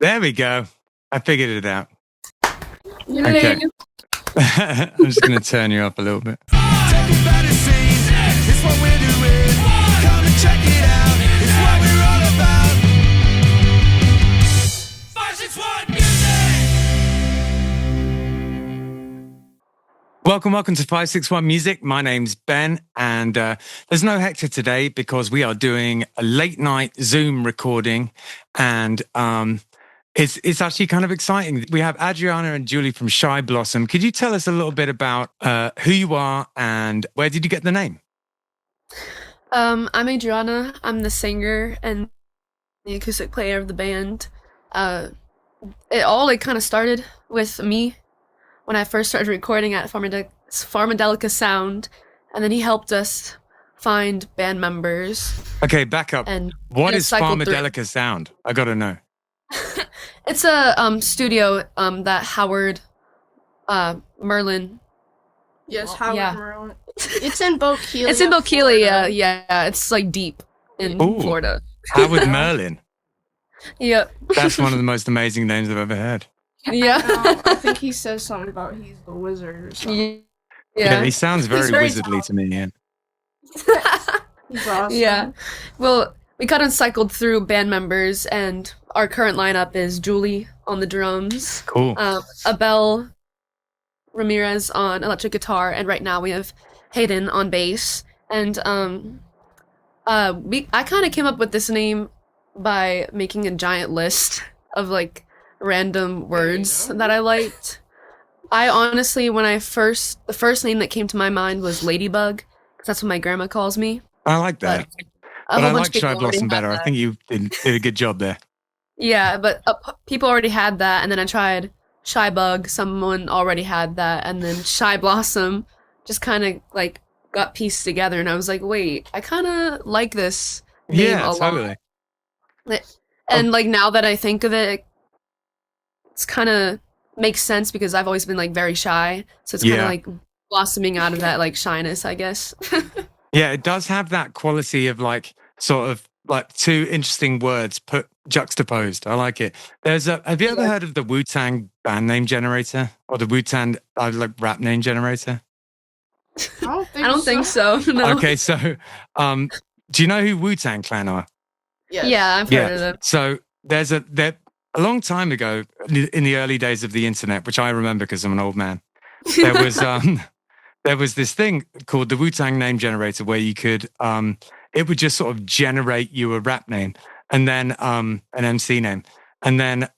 There we go. I figured it out. Yay. Okay. I'm just going to turn you up a little bit. It's what we're doing. Come and check it out. It's what we're all about. 561 Music. Welcome to 561 Music. My name's Ben, and there's no Hector today because we are doing a late night Zoom recording, and it's actually kind of exciting. We have Adriana and Julie from Shy Blossom. Could you tell us a little bit about who you are and where did you get the name? I'm Adriana. I'm the singer and the acoustic player of the band. It all kind of started with me when I first started recording at Pharmadelica Sound, and then he helped us find band members. Okay, back up. And what is Pharmadelica Sound? I gotta know. It's a studio that Howard Merlin. Yes, Howard yeah. Merlin. It's in Bokeelia. It's in Bokeelia, yeah. It's like deep in Florida. Howard Merlin. Yep. That's one of the most amazing names I've ever heard. Yeah. I think he says something about he's the wizard or something. Yeah, he sounds very wizardly talented. to me, yeah. He's awesome. Yeah. Well, we kind of cycled through band members, and our current lineup is Julie on the drums. Cool. Abel Ramirez on electric guitar, and right now we have Hayden on bass. And I kind of came up with this name by making a giant list of like random words that I liked. I honestly, the first name that came to my mind was Ladybug, because that's what my grandma calls me. I like that. But I like Shy Blossom better. I think you did a good job there. Yeah, but people already had that, and then I tried Shy Bug. Someone already had that, and then Shy Blossom just kind of like got pieced together, and I was like, wait, I kind of like this name a lot. Totally. And like now that I think of it, it's kind of makes sense because I've always been like very shy, so it's kind of like blossoming out of that like shyness, I guess. Yeah, it does have that quality of like sort of like two interesting words put juxtaposed. I like it. Have you ever heard of the Wu-Tang band name generator or the Wu-Tang like rap name generator? I don't think so. No. Okay, so do you know who Wu-Tang Clan are? Yes. Yeah, I've heard of them. So there's a long time ago in the early days of the internet, which I remember because I'm an old man. There was there was this thing called the Wu-Tang name generator where you could it would just sort of generate you a rap name and then an MC name. And then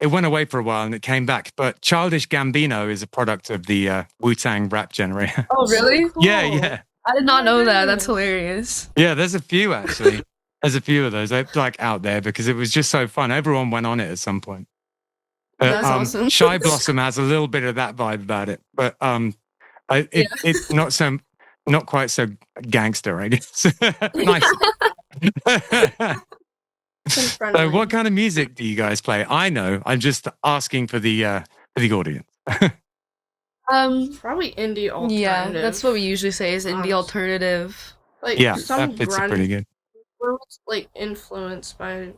it went away for a while and it came back. But Childish Gambino is a product of the Wu-Tang rap generator. Oh, really? Cool. Yeah. I did not know that. That's hilarious. Yeah, there's a few actually. There's a few of those like out there because it was just so fun. Everyone went on it at some point. That's awesome. Shy Blossom has a little bit of that vibe about it, but it's not quite so gangster, I guess. Nice. So, what kind of music do you guys play? I know. I'm just asking for the audience. Probably indie alternative. Yeah, that's what we usually say is indie alternative. Like, Yeah, some that fits grunge, pretty good. like influenced by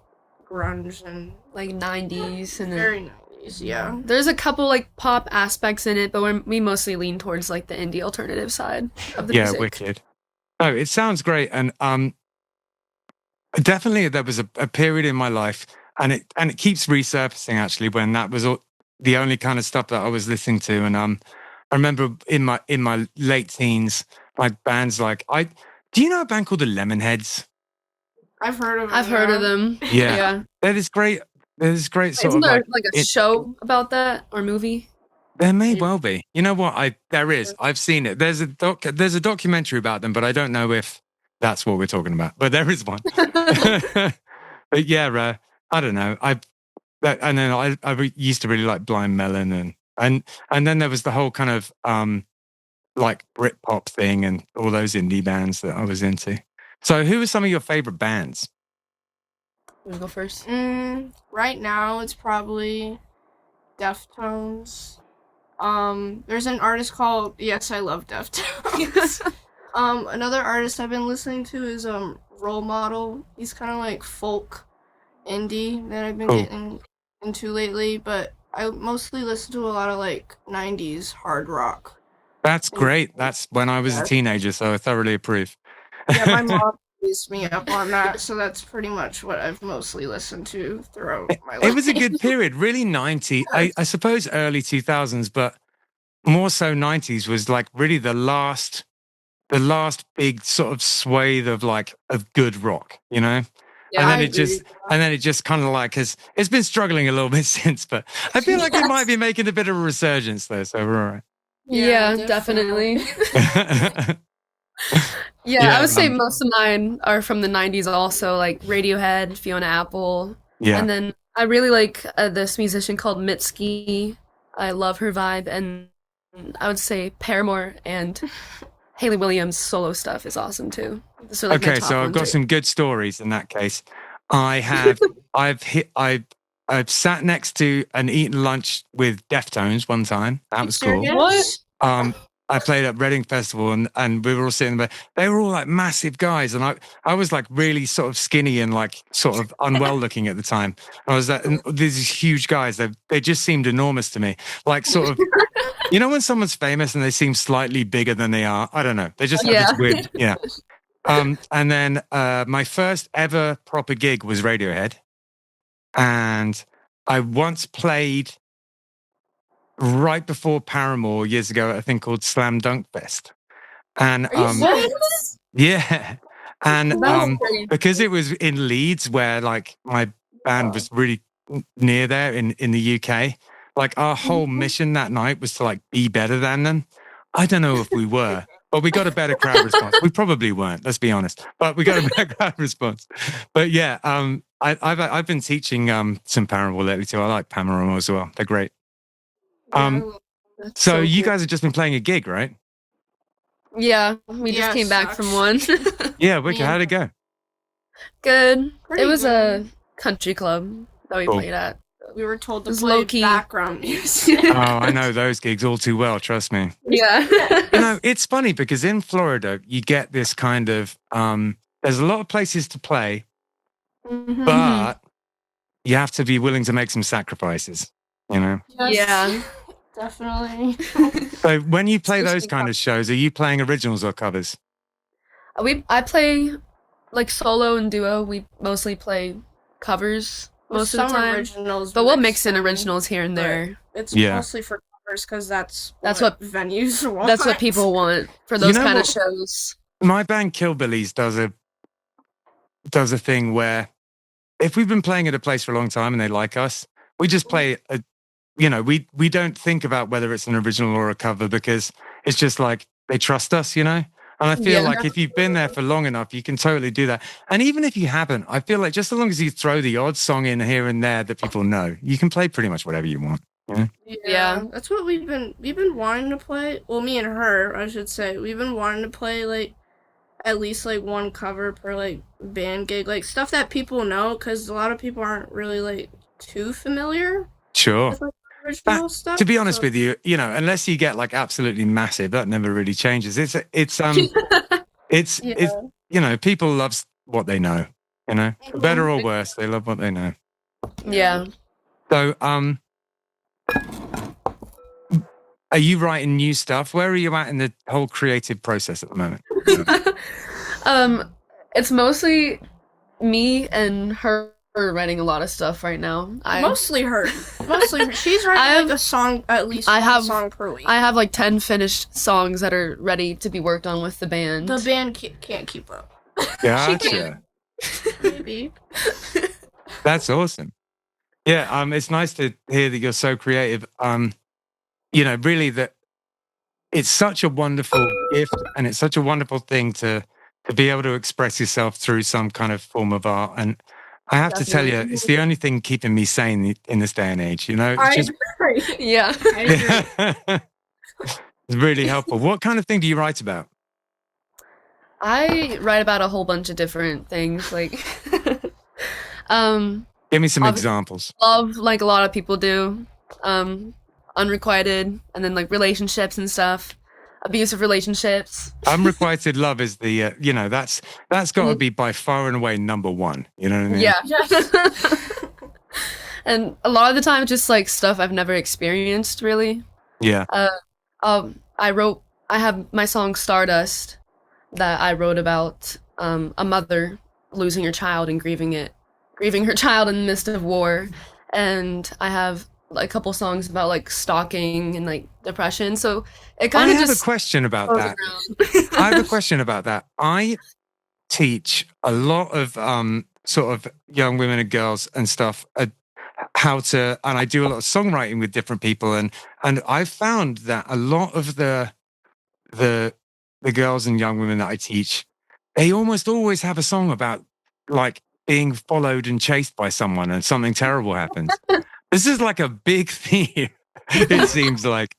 grunge and Like 90s and very 90s. Yeah. there's a couple like pop aspects in it, but we mostly lean towards like the indie alternative side of the music. Yeah, wicked. Oh, it sounds great, and definitely there was a period in my life, and it keeps resurfacing actually when that was the only kind of stuff that I was listening to, and I remember in my late teens, like bands like do you know a band called the Lemonheads? I've heard of them. I've heard of them. Yeah. That is great. There's great sort Isn't of there like a show about that or movie? There may well be. You know what? There is. I've seen it. There's a documentary about them, but I don't know if that's what we're talking about. But there is one. But yeah, I don't know. I used to really like Blind Melon and then there was the whole kind of like Britpop thing and all those indie bands that I was into. So who are some of your favorite bands? You wanna go first? Right now it's probably Deftones. There's an artist called Yes, I Love Deftones. Another artist I've been listening to is Role Model. He's kind of like folk indie that I've been getting into lately, but I mostly listen to a lot of like 90s hard rock. That's great. That's when I was a teenager, so I thoroughly approve. Yeah, my mom raised me up on that, so that's pretty much what I've mostly listened to throughout my life. It was a good period, really 90. I suppose early 2000s, but more so 90s was like really the last big sort of swathe of like of good rock, you know? Yeah, and then I it just kind of like it's been struggling a little bit since, but I feel like it might be making a bit of a resurgence though, so we're all right. Yeah, definitely. Yeah, I would say most of mine are from the 90s also, like Radiohead, Fiona Apple. Yeah. And then I really like this musician called Mitski. I love her vibe. And I would say Paramore and Hayley Williams' solo stuff is awesome too. So, like, okay, so I've got some good stories in that case. I've sat next to and eaten lunch with Deftones one time. That was cool. What? I played at Reading Festival and we were all sitting there. They were all like massive guys. And I was like really sort of skinny and like sort of unwell looking at the time. I was like, and these huge guys, they just seemed enormous to me. Like sort of, you know, when someone's famous and they seem slightly bigger than they are. I don't know. They just have this weird, yeah. And then my first ever proper gig was Radiohead. And I once played right before Paramore years ago at a thing called Slam Dunk Fest. And yeah. And because it was in Leeds where like my band was really near there in the UK, like our whole mission that night was to like be better than them. I don't know if we were, but we got a better crowd response. We probably weren't, let's be honest, but we got a better crowd response. But yeah, I've been teaching some Paramore lately too. I like Paramore as well. They're great. So you guys have just been playing a gig, right? Yeah, we just came back from one. Yeah, wicked. How'd it go? Good. It was a country club that we played at. We were told to It was play low-key. background music. Oh, I know those gigs all too well, trust me. Yeah. You know, it's funny because in Florida, you get this kind of, there's a lot of places to play, but you have to be willing to make some sacrifices, you know? Yeah. Definitely. So when you play those kind of shows, are you playing originals or covers? I play like solo and duo. We mostly play covers most of the time. Originals, but we'll mix in originals here and there. It's mostly for covers because that's what venues want. That's what people want for those kind of shows. My band Killbillies does a thing where if we've been playing at a place for a long time and they like us, we just play we don't think about whether it's an original or a cover because it's just like they trust us, you know? And I feel like if you've been there for long enough, you can totally do that. And even if you haven't, I feel like just as long as you throw the odd song in here and there that people know, you can play pretty much whatever you want. You know? Yeah. That's what we've been wanting to play. Well, me and her, I should say. We've been wanting to play like at least like one cover per like band gig, like stuff that people know because a lot of people aren't really like too familiar. Sure. With, like, original stuff. To be honest with you, you know, unless you get like absolutely massive, that never really changes. It's you know, people love what they know, you know, for better or worse, they love what they know. Yeah. So, are you writing new stuff? Where are you at in the whole creative process at the moment? It's mostly me and her writing a lot of stuff right now. Mostly her. She's writing like a song, at least one song per week. I have like 10 finished songs that are ready to be worked on with the band. The band can't keep up. Gotcha. Maybe. That's awesome. Yeah, it's nice to hear that you're so creative. You know, really that it's such a wonderful gift and it's such a wonderful thing to be able to express yourself through some kind of form of art. And I have to tell you, it's the only thing keeping me sane in this day and age. You know, it's agree. Yeah. I agree. It's really helpful. What kind of thing do you write about? I write about a whole bunch of different things. Like, give me some examples. Love, like a lot of people do. Unrequited, and then like relationships and stuff. Abusive relationships. Unrequited love is the you know, that's got to be by far and away number one. You know what I mean? Yeah. and a lot of the time, just like stuff I've never experienced really. Yeah. I have my song Stardust that I wrote about a mother losing her child and grieving her child in the midst of war. And I have a couple songs about like stalking and like depression. So it kind I of have just a question about goes that. around. I have a question about that. I teach a lot of sort of young women and girls and stuff how to, and I do a lot of songwriting with different people, and I found that a lot of the girls and young women that I teach, they almost always have a song about like being followed and chased by someone and something terrible happens. This is like a big theme. It seems like.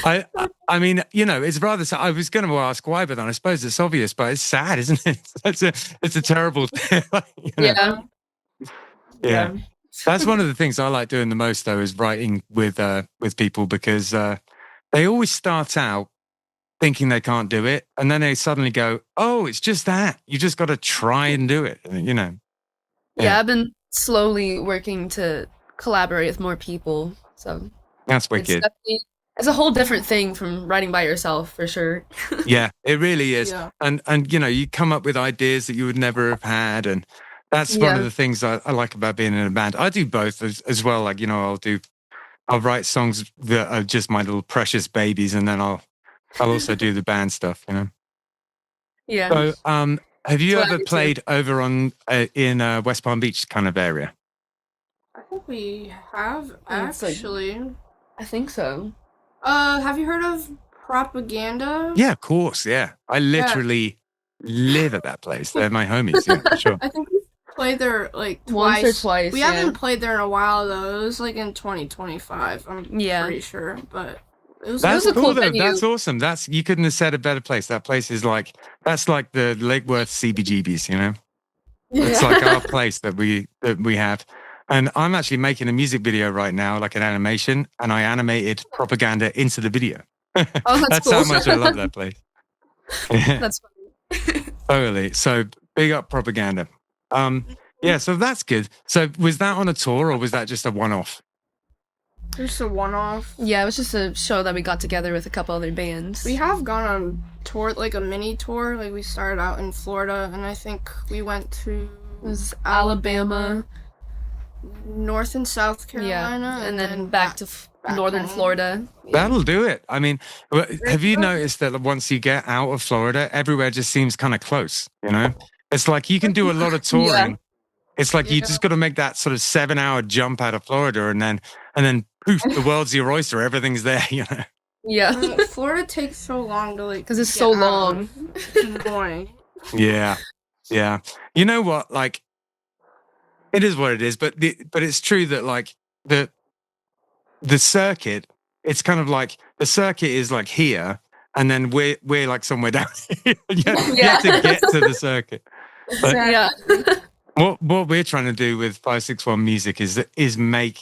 I mean, you know, it's rather sad. I was going to ask why, but then I suppose it's obvious. But it's sad, isn't it? It's a terrible thing. You know? Yeah. That's one of the things I like doing the most, though, is writing with people, because they always start out thinking they can't do it, and then they suddenly go, "Oh, it's just that. You just got to try and do it." You know. Yeah, I've been slowly working to collaborate with more people. So That's wicked. It's a whole different thing from writing by yourself, for sure. Yeah, it really is. Yeah. And you know, you come up with ideas that you would never have had, and that's one of the things I like about being in a band. I do both as well. Like, you know, I'll write songs that are just my little precious babies, and then I'll also do the band stuff, you know. Yeah. So, have you That's what I ever do too. played over on in West Palm Beach kind of area? I think we have It's like- actually. I think so. Have you heard of Propaganda? Yeah, of course. Yeah, I literally live at that place. They're my homies. Yeah, for sure. I think we played there like Once twice. or twice, We yeah. haven't played there in a while though. It was like in 2025. I'm Yeah. pretty sure, but it was. That's was a cool, cool though. venue. That's awesome. You couldn't have said a better place. That place is like, that's like the Lake Worth CBGBs, you know? It's like our place that we have. And I'm actually making a music video right now, like an animation, and I animated Propaganda into the video. Oh, that's how cool. much I love that place. Yeah, That's funny. totally. So big up Propaganda. Yeah, so that's good. So was that on a tour, or was that just a one-off? Just a one-off. Yeah, it was just a show that we got together with a couple other bands. We have gone on tour, like a mini tour. Like we started out in Florida, and I think we went to It was Alabama. North and South Carolina, Yeah, and then back to northern home. Florida. That'll do it. I mean, have you noticed that once you get out of Florida, everywhere just seems kind of close, you know? It's like you can do a lot of touring. Yeah. It's like you just got to make that sort of 7-hour jump out of Florida, and then poof, the world's your oyster. Everything's there, you know? Yeah. Florida takes so long to like 'Cause it's get so out long. of Des Moines. Yeah. Yeah. You know what? Like, it is what it is, but it's true that like the circuit, it's kind of like the circuit is like here, and then we're like somewhere down here. You have to get to the circuit. But Yeah. what we're trying to do with 561 Music is make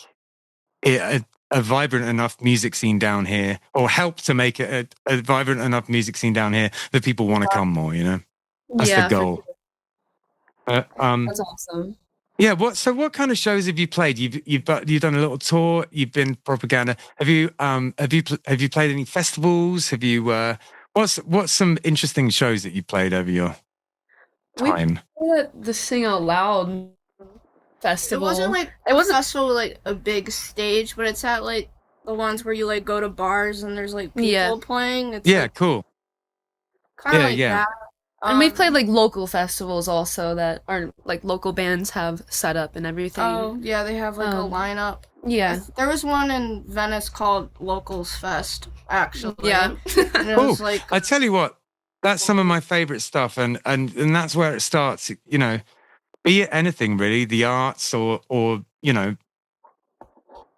it a vibrant enough music scene down here, or help to make it a vibrant enough music scene down here that people want to come more, you know? That's Yeah, the for goal. sure. That's awesome. Yeah. What kind of shows have you played? You've done a little tour. You've been Propaganda. Have you played any festivals? Have you what's some interesting shows that you played over your time? The Sing Out Loud festival. It wasn't like It wasn't- also like a big stage, but it's at like the ones where you like go to bars and there's like people Yeah. playing. It's Yeah, like, cool. kind of Yeah, like yeah. that. And we've played like local festivals also that are like local bands have set up and everything. Oh yeah, they have like a lineup. Yeah. There was one in Venice called Locals Fest, actually. Yeah. And it Cool. was like I tell you what, that's some of my favorite stuff, and that's where it starts. You know, be it anything really, the arts or you know,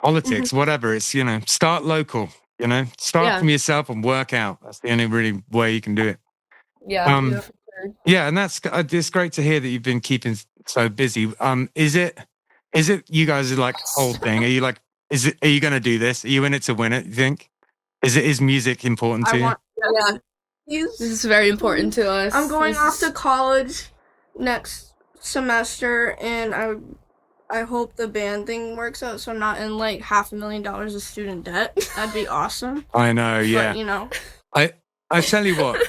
politics, whatever. It's, you know, start local. You know, start Yeah. from yourself and work out. That's the only really way you can do it. Yeah. Um, for sure. Yeah, and that's it's great to hear that you've been keeping so busy. Is it you guys are like whole thing? Are you like, are you going to do this? Are you in it to win it? You think? Is music important to I you? want. Yeah. This is very important to us. I'm going This off is- to college next semester, and I hope the band thing works out, so I'm not in like $500,000 of student debt. That'd be awesome. I know, yeah. But, you know, I tell you what,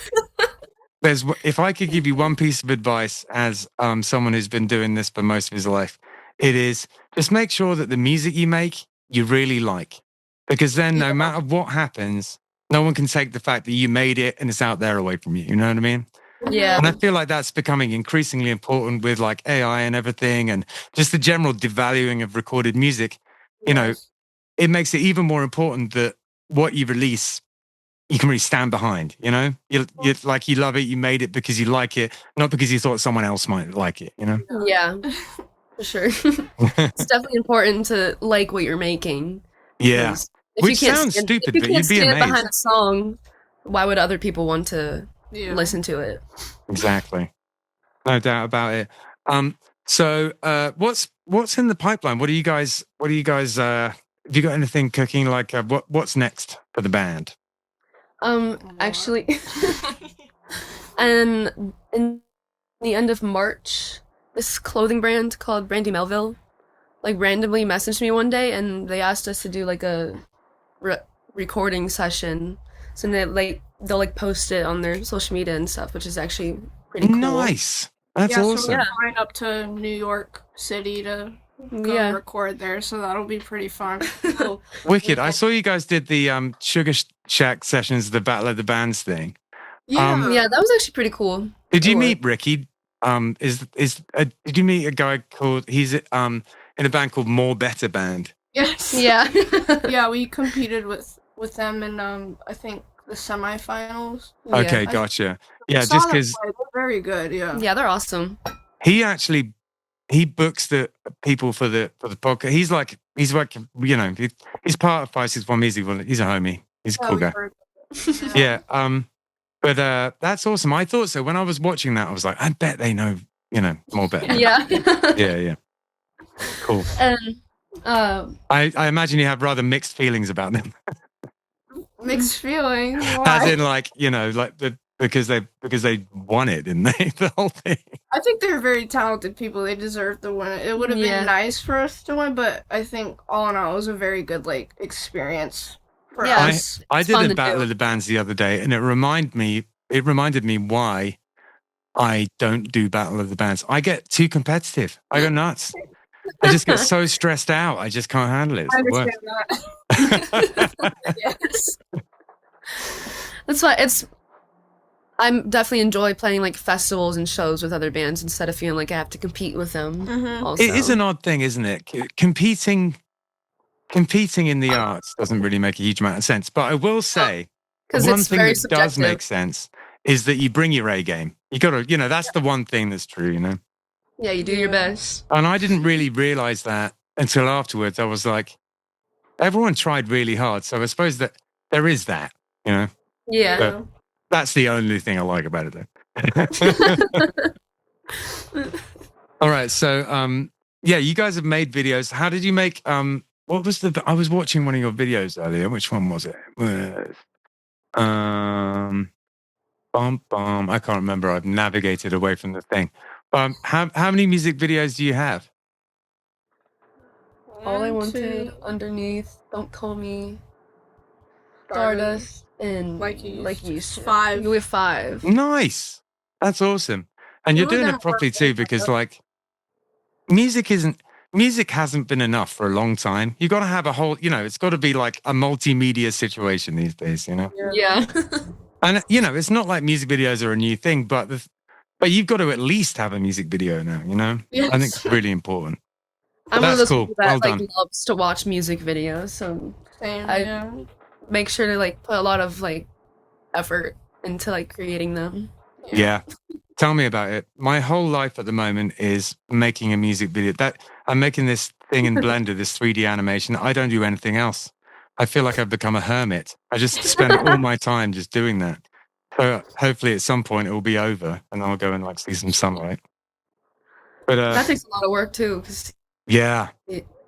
if I could give you one piece of advice as someone who's been doing this for most of his life, it is just make sure that the music you make, you really like. Because then no matter what happens, no one can take the fact that you made it and it's out there away from you. You know what I mean? Yeah. And I feel like that's becoming increasingly important with like AI and everything and just the general devaluing of recorded music. You know, yes. it makes it even more important that what you release, you can really stand behind, you know? You like, you love it, you made it because you like it, not because you thought someone else might like it, you know? Yeah, for sure. It's definitely important to like what you're making. Yeah. 'cause if Which you can't sounds stand, stupid, if you but can't you'd be stand behind amazed. a song, why would other people want to Yeah. listen to it? Exactly. No doubt about it. So what's in the pipeline? What do you guys have you got anything cooking? Like what's next for the band? Actually, and in the end of March, this clothing brand called Brandy Melville, like randomly messaged me one day, and they asked us to do like a recording session. So they'll like post it on their social media and stuff, which is actually pretty cool. Nice. That's yeah, awesome. So we're flying up to New York City to go Yeah. record there, so that'll be pretty fun. Wicked. I saw you guys did the Sugar Shack sessions, the Battle of the Bands thing. Yeah. Yeah, that was actually pretty cool. Did you It was. meet Ricky? Did you meet a guy called he's in a band called More Better Band? Yes. Yeah. Yeah, we competed with them in I think the semifinals. Okay, Yeah. gotcha. Yeah, Saw just them because play, they're very good. Yeah. Yeah, they're awesome. he books the people for the podcast. He's like he's part of 561 Music. He's a homie. He's a cool guy. Yeah. But that's awesome. I thought so. When I was watching that, I was like, I bet they know, more better. Yeah. Yeah. Cool. And I imagine you have rather mixed feelings about them. Mixed feelings. As Why? in because they won it, didn't they? The whole thing. I think they're very talented people. They deserve to win it. It would have Yeah. been nice for us to win, but I think all in all, it was a very good experience for Yeah. us. I It's did fun a to Battle do. of the Bands the other day, and it reminded me why I don't do Battle of the Bands. I get too competitive. I go nuts. I just get so stressed out. I just can't handle it. It's I the understand worst. that. Yes. that's why I'm definitely enjoy playing like festivals and shows with other bands instead of feeling like I have to compete with them. Mhm. Also. It is an odd thing, isn't it? Competing in the arts doesn't really make a huge amount of sense. But I will say, because one it's thing very that does subjective. make sense is that you bring your A game. You got to, that's the one thing that's true, Yeah, you do your Yeah. best. And I didn't really realize that until afterwards. I was like, everyone tried really hard. So I suppose that there is that, Yeah. But- That's the only thing I like about it, though. All right. So, yeah, you guys have made videos. How did you make, what was I was watching one of your videos earlier. Which one was it? I can't remember. I've navigated away from the thing. How many music videos do you have? All I One, wanted two, underneath. Don't call me Stardust and Like you used to. 5. You have 5. Nice. That's awesome. And you're Some of doing them it properly were too, because music hasn't been enough for a long time. You got to have a whole, it's got to be like a multimedia situation these days, Yeah. And it's not like music videos are a new thing, but you've got to at least have a music video now, Yes. I think it's really important. I'm one of That's those cool. people that Well like done. loves to watch music videos, so Same, I- yeah. make sure to like put a lot of like effort into like creating them. Yeah. Tell me about it. My whole life at the moment is making a music video. I'm making this thing in Blender, this 3D animation. I don't do anything else. I feel like I've become a hermit. I just spend all my time just doing that. So hopefully at some point it will be over and I'll go and like see some sunlight. But That takes a lot of work too, because yeah.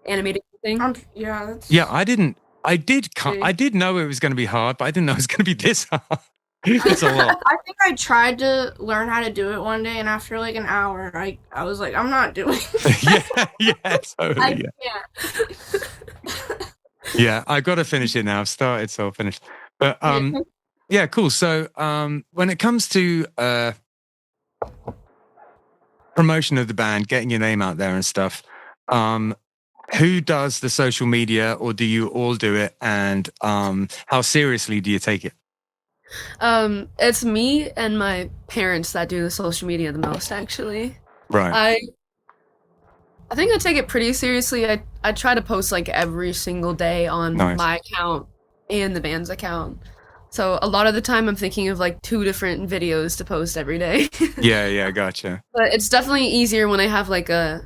animating thing. Yeah, that's... Yeah, I did know it was going to be hard, but I didn't know it was going to be this hard. It's a lot. I think I tried to learn how to do it one day, and after like an hour, I was like, I'm not doing it. yeah, totally. I can't. Yeah, I got to finish it now. I've started, so I'll finish. But yeah, cool. So when it comes to promotion of the band, getting your name out there and stuff, who does the social media, or do you all do it? And how seriously do you take it? It's me and my parents that do the social media the most, actually. Right. I think I take it pretty seriously. I try to post like every single day on Nice. my account and the band's account. So a lot of the time I'm thinking of like 2 different videos to post every day. Yeah, gotcha. But it's definitely easier when I have like a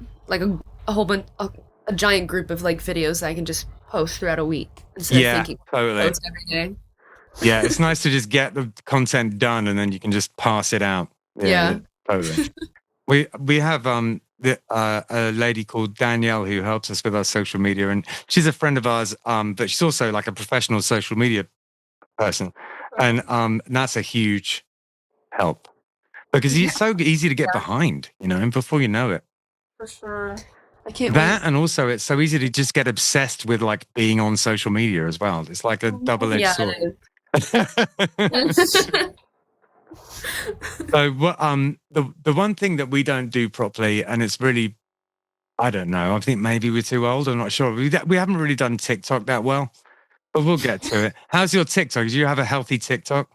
whole bunch, a giant group of like videos that I can just post throughout a week instead of thinking totally. post every day. Yeah, it's nice to just get the content done and then you can just pass it out. Yeah. Totally. we have a lady called Danielle who helps us with our social media, and she's a friend of ours, but she's also like a professional social media person, and that's a huge help because it's so easy to get behind, and before you know it. For sure. I can't That, and also it's so easy to just get obsessed with like being on social media as well. It's like a double-edged sword. It is. So the one thing that we don't do properly, and it's really, I don't know, I think maybe we're too old, I'm not sure. We haven't really done TikTok that well, but we'll get to it. How's your TikTok? Do you have a healthy TikTok?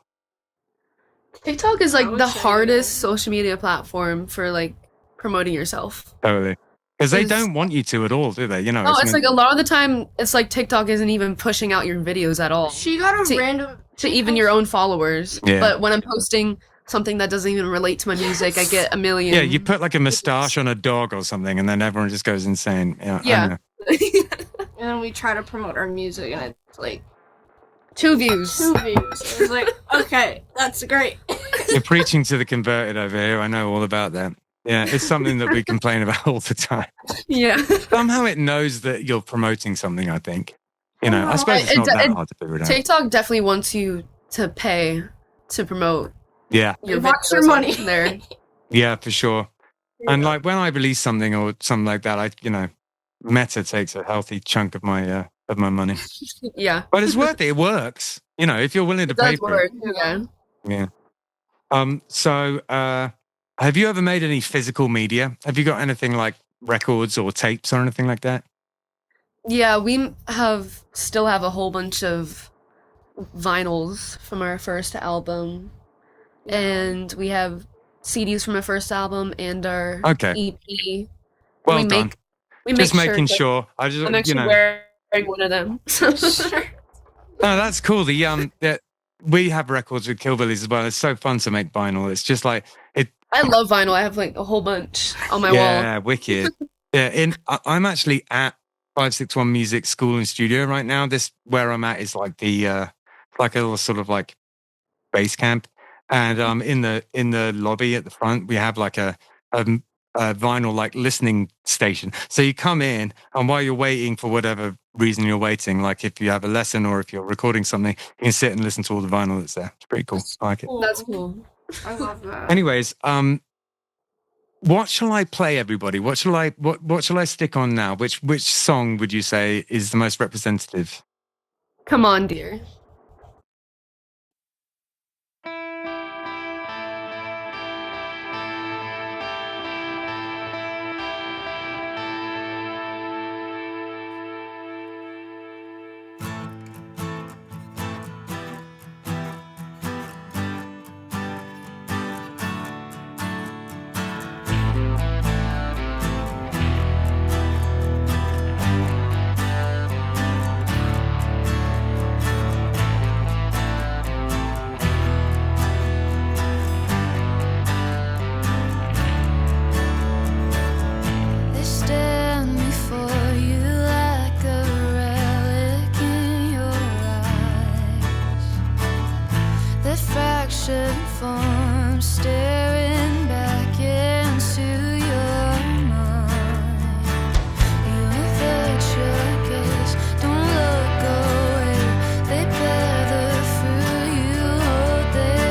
TikTok is like would the say, hardest social media platform for like promoting yourself. Totally. Because they 'Cause- don't want you to at all, do they? No, it's like a lot of the time it's like TikTok isn't even pushing out your videos at all She got a To- random to even your own followers. Yeah. But when I'm posting something that doesn't even relate to my music, I get a million. Yeah, you put like a moustache on a dog or something, and then everyone just goes insane. Yeah. I Yeah. know. and then we try to promote our music, and it's like 2 views. 2 views. It was like, okay, that's great. You're preaching to the converted over here. I know all about that. Yeah, it's something that we complain about all the time. Yeah. Somehow it knows that you're promoting something, I think. I Well, suppose it's it- not that it- hard to figure it out. TikTok definitely wants you to pay to promote Yeah, your They want your videos money. on there. yeah, for sure. And like when I release something or something like that, Meta takes a healthy chunk of my money. Yeah. But it's worth it. It works. If you're willing to It pay does for work. it. Yeah. Yeah. So have you ever made any physical media? Have you got anything like records or tapes or anything like that? Yeah, we still have a whole bunch of vinyls from our first album, and we have CDs from our first album and our Okay. EP. Well we done. We Just make making shirts. sure. I just, I'm actually wearing one of them. No, that's cool. We have records with Killbillies as well. It's so fun to make vinyl. It's just like it. I love vinyl. I have like a whole bunch on my wall. Yeah, wicked. Yeah, I'm actually at 561 Music School and Studio right now. This where I'm at is like the like a little sort of like base camp, and in the lobby at the front we have like a vinyl like listening station. So you come in, and while you're waiting for whatever reason you're waiting, like if you have a lesson or if you're recording something, you can sit and listen to all the vinyl that's there. It's pretty cool. I like it. That's cool. I love that. Anyways, what shall I play, everybody? What shall I stick on now? Which song would you say is the most representative? Come on, dear. They stand before you like a relic in your eyes. That fractured form staring back into your mind. You avert your gaze, don't look away. They bear the fruit you hold, they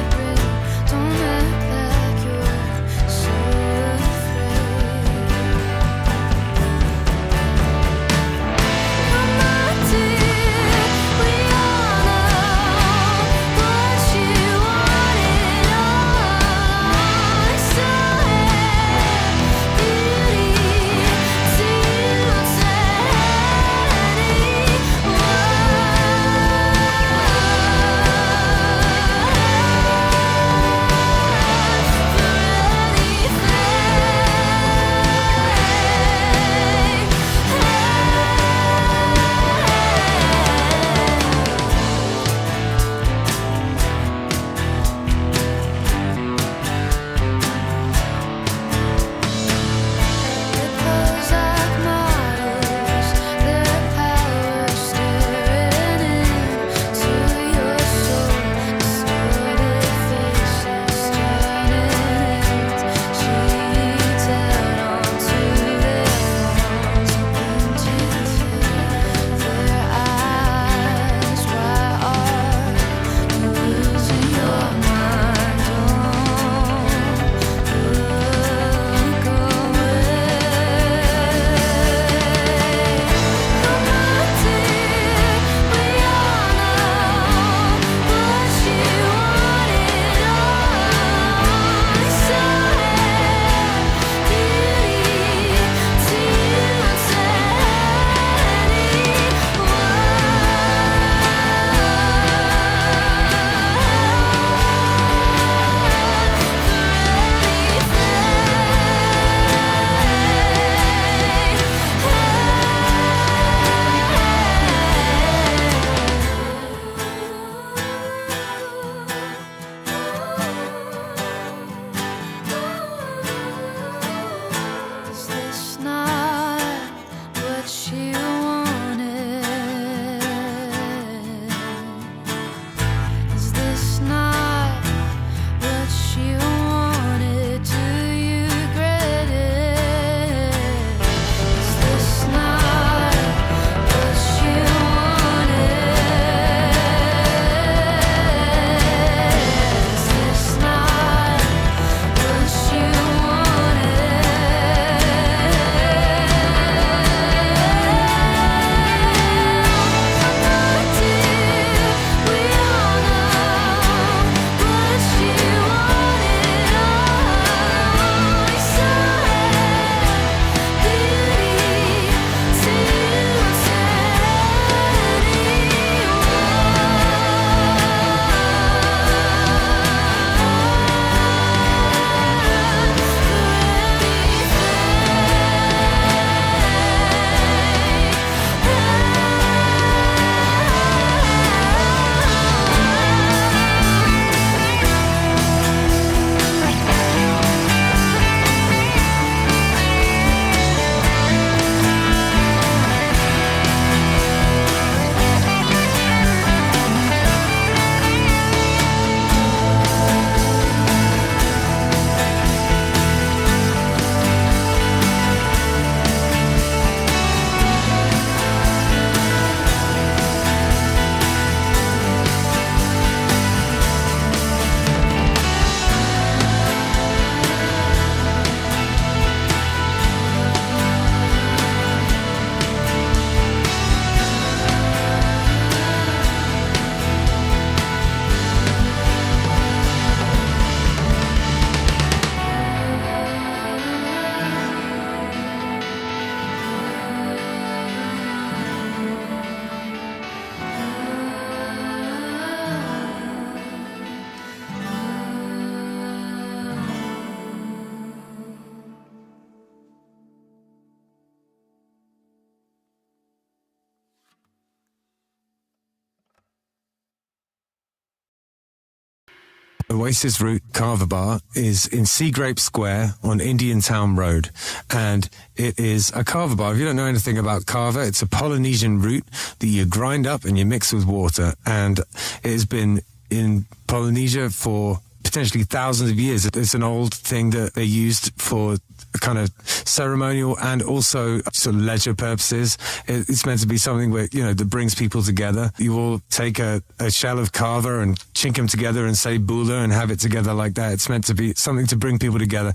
Oasis Root Kava Bar is in Seagrape Square on Indiantown Rd. And it is a kava bar. If you don't know anything about kava, it's a Polynesian root that you grind up and you mix with water. And it has been in Polynesia for potentially thousands of years. It's an old thing that they used for kind of ceremonial and also sort of leisure purposes. It's meant to be something where, that brings people together. You will take a shell of kava and chink them together and say bula and have it together like that. It's meant to be something to bring people together.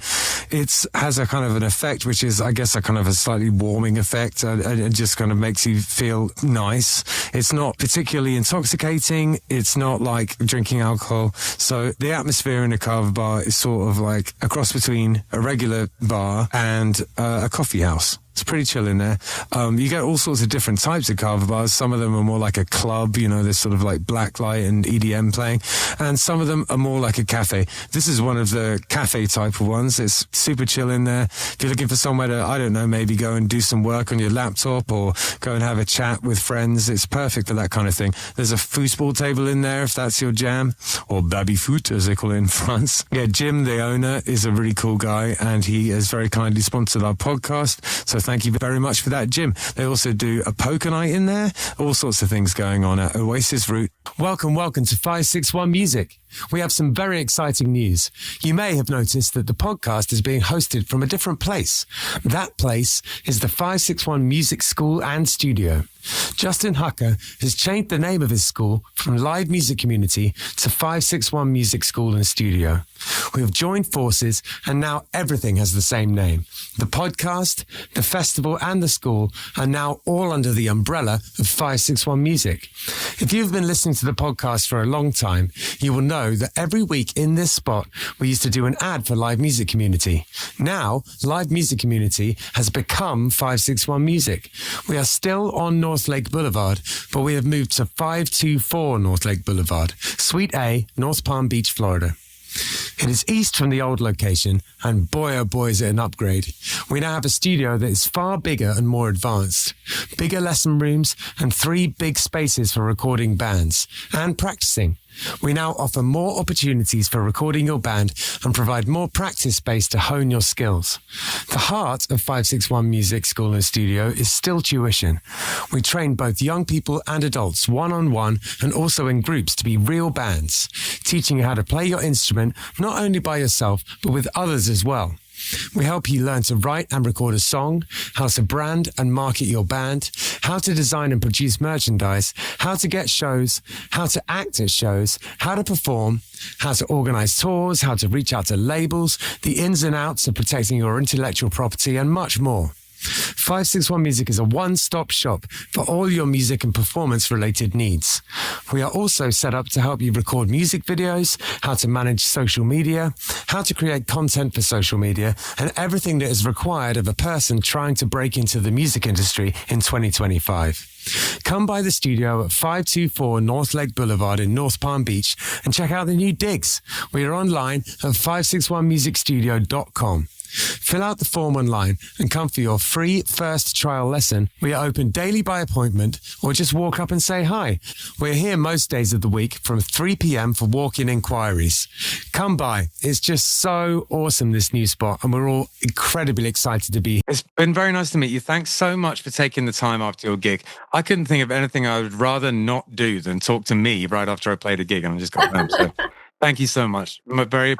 It has a kind of an effect, which is, I guess, a kind of a slightly warming effect. It just kind of makes you feel nice. It's not particularly intoxicating. It's not like drinking alcohol. So the atmosphere in a kava bar is sort of like a cross between a regular bar and a coffee house. It's pretty chill in there. You get all sorts of different types of kava bars. Some of them are more like a club, there's sort of like blacklight and EDM playing. And some of them are more like a cafe. This is one of the cafe type of ones. It's super chill in there. If you're looking for somewhere to, I don't know, maybe go and do some work on your laptop or go and have a chat with friends, it's perfect for that kind of thing. There's a foosball table in there if that's your jam, or baby foot as they call it in France. Yeah, Jim, the owner, is a really cool guy and he has very kindly sponsored our podcast. So thank you very much for that, Jim. They also do a poker night in there. All sorts of things going on at Oasis Root. Welcome to 561 Music. We have some very exciting news. You may have noticed that the podcast is being hosted from a different place. That place is the 561 Music School and Studio. Justin Hucker has changed the name of his school from Live Music Community to 561 Music School and Studio. We have joined forces and now everything has the same name. The podcast, the festival and the school are now all under the umbrella of 561 Music. If you've been listening to the podcast for a long time, you will know that every week in this spot, we used to do an ad for Live Music Community. Now, Live Music Community has become 561 Music. We are still on North Lake Boulevard, but we have moved to 524 North Lake Boulevard, Suite A, North Palm Beach, Florida. It is east from the old location, and boy oh boy is it an upgrade. We now have a studio that is far bigger and more advanced. Bigger lesson rooms and 3 big spaces for recording bands and practicing. We now offer more opportunities for recording your band and provide more practice space to hone your skills. The heart of 561 Music School and Studio is still tuition. We train both young people and adults one-on-one and also in groups to be real bands, teaching you how to play your instrument not only by yourself but with others as well. We help you learn to write and record a song, how to brand and market your band, how to design and produce merchandise, how to get shows, how to act at shows, how to perform, how to organize tours, how to reach out to labels, the ins and outs of protecting your intellectual property, and much more. 561 Music is a one-stop shop for all your music and performance-related needs. We are also set up to help you record music videos, how to manage social media, how to create content for social media, and everything that is required of a person trying to break into the music industry in 2025. Come by the studio at 524 North Lake Boulevard in North Palm Beach and check out the new digs. We are online at 561musicstudio.com. Fill out the form online and come for your free first trial lesson. We are open daily by appointment or just walk up and say hi. We're here most days of the week from 3 p.m. for walk-in inquiries. Come by. It's just so awesome, this new spot, and we're all incredibly excited to be here. It's been very nice to meet you. Thanks so much for taking the time after your gig. I couldn't think of anything I would rather not do than talk to me right after I played a gig and I just got home. So thank you so much. I'm very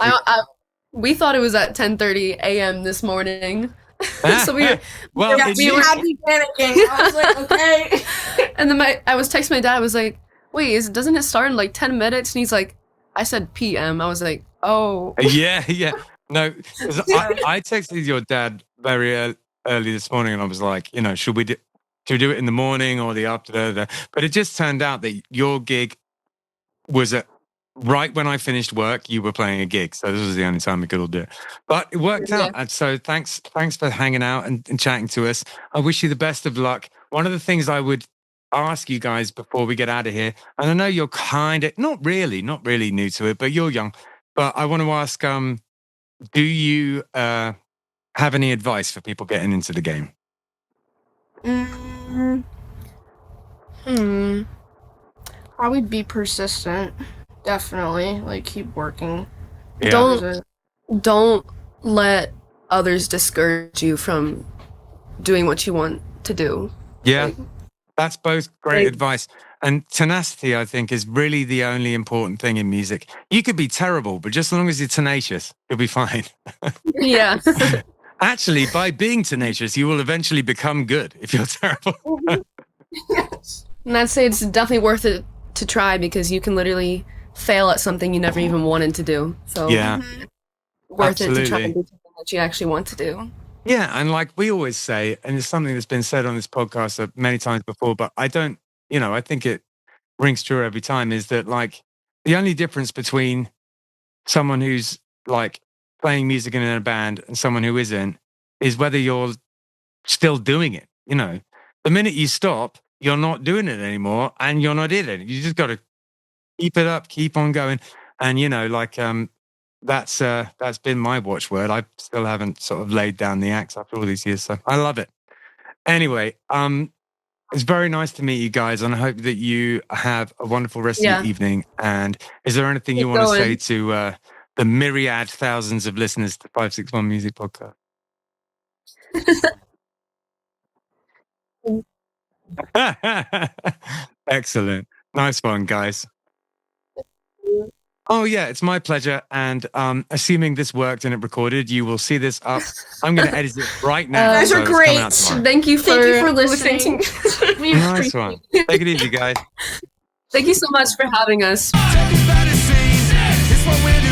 We thought it was at 10:30 a.m. this morning. So we were happy panicking. I was like, okay. And then I was texting my dad. I was like, wait, doesn't it start in like 10 minutes? And he's like, I said PM. I was like, oh. Yeah. No, I texted your dad very early this morning and I was like, should we do it in the morning or the afternoon? But it just turned out that your gig was at right when I finished work, you were playing a gig. So this was the only time we could all do it. But it worked out. And so thanks for hanging out and chatting to us. I wish you the best of luck. One of the things I would ask you guys before we get out of here, and I know you're kind of, not really new to it, but you're young. But I want to ask, do you have any advice for people getting into the game? I would be persistent. Definitely, like keep working. Yeah. Don't let others discourage you from doing what you want to do. Yeah. Like, That's both great Like- advice. And tenacity, I think, is really the only important thing in music. You could be terrible, but just as long as you're tenacious, you'll be fine. yeah. Actually, by being tenacious, you will eventually become good if you're terrible. Yes. And I'd say it's definitely worth it to try because you can literally fail at something you never even wanted to do. So Yeah. worth it to try absolutely. and do something that you actually want to do. Yeah. And like we always say, and it's something that's been said on this podcast many times before, but I don't, I think it rings true every time, is that like the only difference between someone who's like playing music in a band and someone who isn't is whether you're still doing it. The minute you stop, you're not doing it anymore and you're not in it. You just got to keep it up, keep on going. And that's been my watchword. I still haven't sort of laid down the axe after all these years, so I love it. Anyway, it's very nice to meet you guys, and I hope that you have a wonderful rest of Yeah. your evening. And is there anything you Keep want to say going. to the myriad thousands of listeners to 561 Music Podcast? Excellent. Nice one, guys. Oh, yeah, it's my pleasure. And assuming this worked and it recorded, you will see this up. I'm going to edit it right now. You guys are so it's coming out great. tomorrow. Thank you for listening. We Nice one. Take it easy, guys. Thank you so much for having us. Talk about a scene. It's what we're